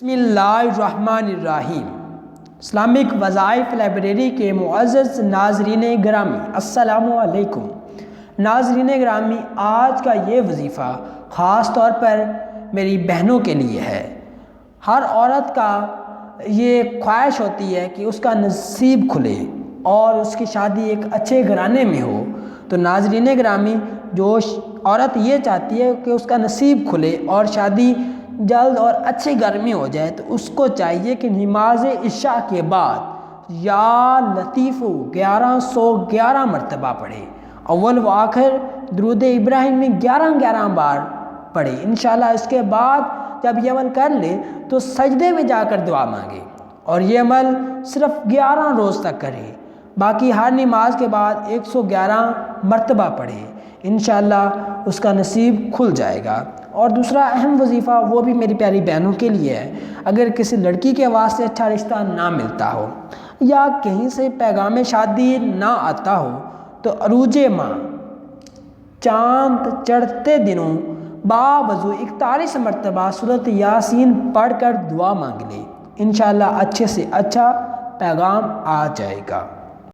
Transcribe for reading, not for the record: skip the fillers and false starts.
بسم اللہ الرحمن الرحیم۔ اسلامک وظائف لائبریری کے معزز ناظرین گرامی السلام علیکم۔ ناظرین گرامی، آج کا یہ وظیفہ خاص طور پر میری بہنوں کے لیے ہے۔ ہر عورت کا یہ خواہش ہوتی ہے کہ اس کا نصیب کھلے اور اس کی شادی ایک اچھے گھرانے میں ہو۔ تو ناظرین گرامی، جو عورت یہ چاہتی ہے کہ اس کا نصیب کھلے اور شادی جلد اور اچھے گھر میں ہو جائے، تو اس کو چاہیے کہ نماز عشاء کے بعد یا لطیف 1111 مرتبہ پڑھے، اول و آخر درود ابراہیم میں 11 بار پڑھے۔ انشاءاللہ اس کے بعد جب یہ عمل کر لے تو سجدے میں جا کر دعا مانگے، اور یہ عمل صرف 11 روز تک کرے، باقی ہر نماز کے بعد 111 مرتبہ پڑھے۔ انشاءاللہ اس کا نصیب کھل جائے گا۔ اور دوسرا اہم وظیفہ وہ بھی میری پیاری بہنوں کے لیے ہے۔ اگر کسی لڑکی کے واسطے اچھا رشتہ نہ ملتا ہو یا کہیں سے پیغام شادی نہ آتا ہو، تو عروج ماہ چاند چڑھتے دنوں باوضو 41 مرتبہ سورۃ یاسین پڑھ کر دعا مانگ لے، انشاءاللہ اچھے سے اچھا پیغام آ جائے گا۔